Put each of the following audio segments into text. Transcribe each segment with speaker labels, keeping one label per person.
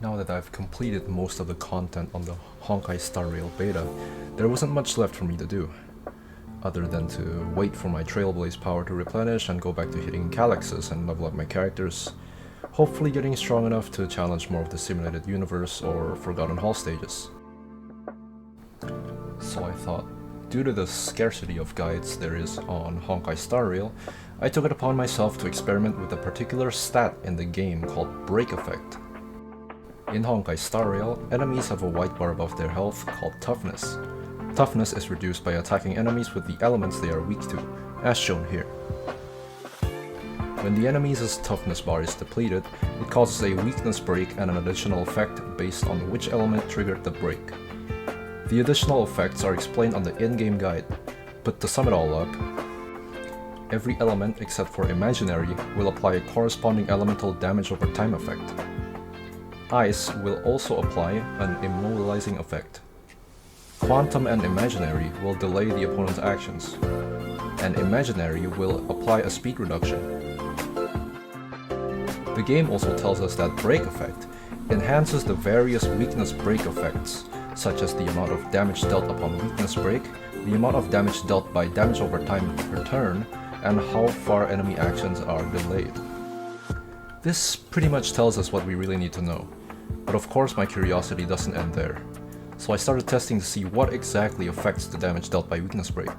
Speaker 1: Now that I've completed most of the content on the Honkai Star Rail beta, there wasn't much left for me to do, other than to wait for my Trailblaze power to replenish and go back to hitting Calyxes and level up my characters, hopefully getting strong enough to challenge more of the Simulated Universe or Forgotten Hall stages. So I thought, due to the scarcity of guides there is on Honkai Star Rail, I took it upon myself to experiment with a particular stat in the game called Break Effect. In Honkai Star Rail, enemies have a white bar above their health called Toughness. Toughness is reduced by attacking enemies with the elements they are weak to, as shown here. When the enemy's toughness bar is depleted, it causes a weakness break and an additional effect based on which element triggered the break. The additional effects are explained on the in-game guide, but to sum it all up, every element except for Imaginary will apply a corresponding elemental damage over time effect. Ice will also apply an immobilizing effect. Quantum and Imaginary will delay the opponent's actions, and Imaginary will apply a speed reduction. The game also tells us that Break Effect enhances the various weakness break effects, such as the amount of damage dealt upon weakness break, the amount of damage dealt by damage over time per turn, and how far enemy actions are delayed. This pretty much tells us what we really need to know, but of course my curiosity doesn't end there, so I started testing to see what exactly affects the damage dealt by weakness break.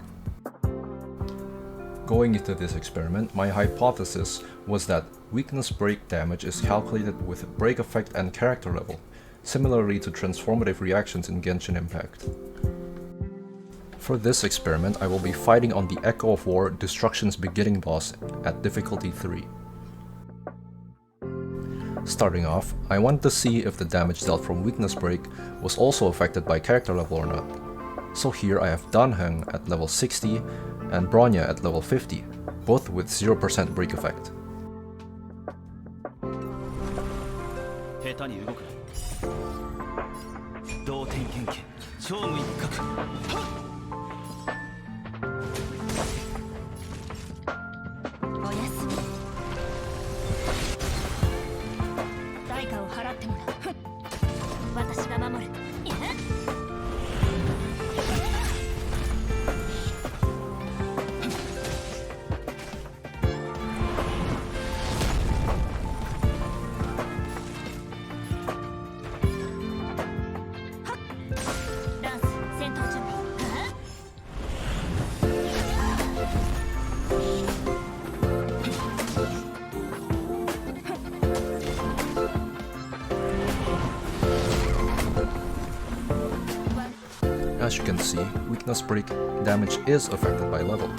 Speaker 1: Going into this experiment, my hypothesis was that weakness break damage is calculated with break effect and character level, similarly to transformative reactions in Genshin Impact. For this experiment, I will be fighting on the Echo of War Destruction's Beginning boss at difficulty 3. Starting off, I wanted to see if the damage dealt from weakness break was also affected by character level or not. So here I have Danheng at level 60 and Bronya at level 50, both with 0% break effect. As you can see, weakness break damage is affected by level.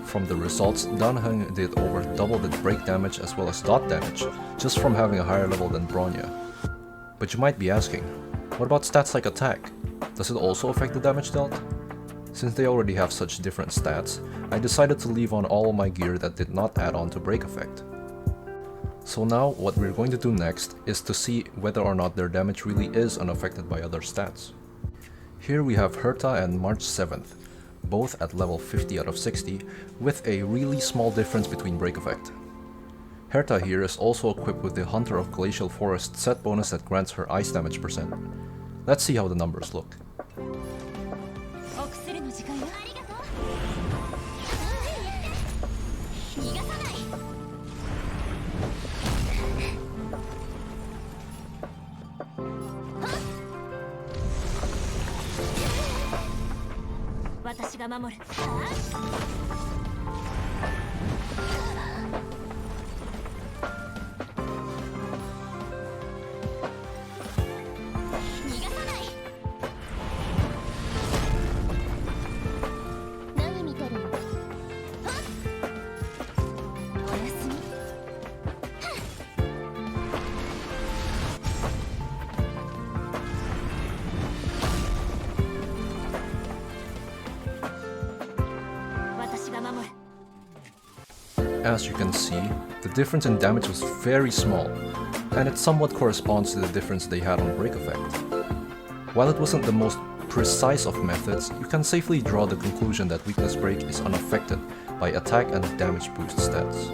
Speaker 1: From the results, Danheng did over double the break damage as well as dot damage, just from having a higher level than Bronya. But you might be asking, what about stats like attack? Does it also affect the damage dealt? Since they already have such different stats, I decided to leave on all of my gear that did not add on to break effect. So now what we're going to do next is to see whether or not their damage really is unaffected by other stats. Here we have Herta and March 7th, both at level 50 out of 60, with a really small difference between break effect. Herta here is also equipped with the Hunter of Glacial Forest set bonus that grants her ice damage percent. Let's see how the numbers look. As you can see, the difference in damage was very small, and it somewhat corresponds to the difference they had on break effect. While it wasn't the most precise of methods, you can safely draw the conclusion that weakness break is unaffected by attack and damage boost stats.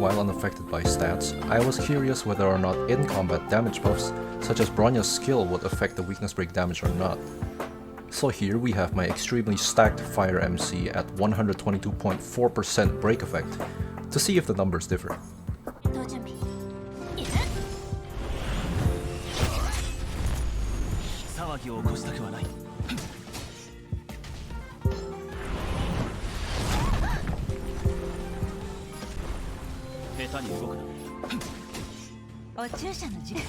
Speaker 1: while unaffected by stats, I was curious whether or not in-combat damage buffs, such as Bronya's skill, would affect the weakness break damage or not. So here we have my extremely stacked Fire MC at 122.4% break effect, to see if the numbers differ.
Speaker 2: 騒ぎを起こしたくはない。下手に動くな。
Speaker 3: お注射の時間。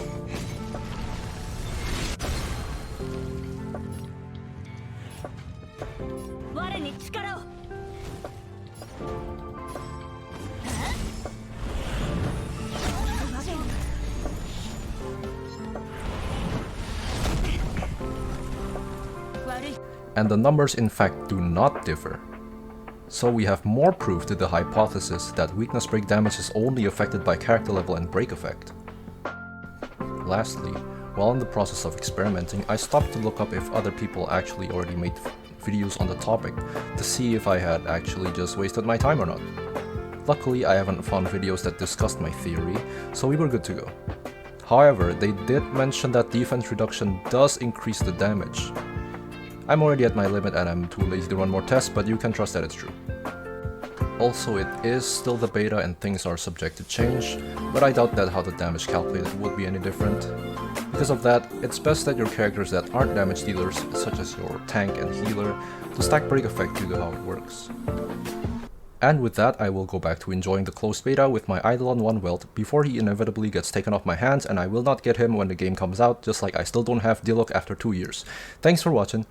Speaker 3: 我に力を。
Speaker 1: And the numbers in fact do not differ. So we have more proof to the hypothesis that weakness break damage is only affected by character level and break effect. Lastly, while in the process of experimenting, I stopped to look up if other people actually already made videos on the topic to see if I had actually just wasted my time or not. Luckily, I haven't found videos that discussed my theory, so we were good to go. However, they did mention that defense reduction does increase the damage. I'm already at my limit and I'm too lazy to run more tests, but you can trust that it's true. Also, it is still the beta and things are subject to change, but I doubt that how the damage calculated would be any different. Because of that, it's best that your characters that aren't damage dealers, such as your tank and healer, to stack break effect due to how it works. And with that, I will go back to enjoying the closed beta with my Eidolon 1 Welt before he inevitably gets taken off my hands, and I will not get him when the game comes out, just like I still don't have Diluc after 2 years. Thanks for watching.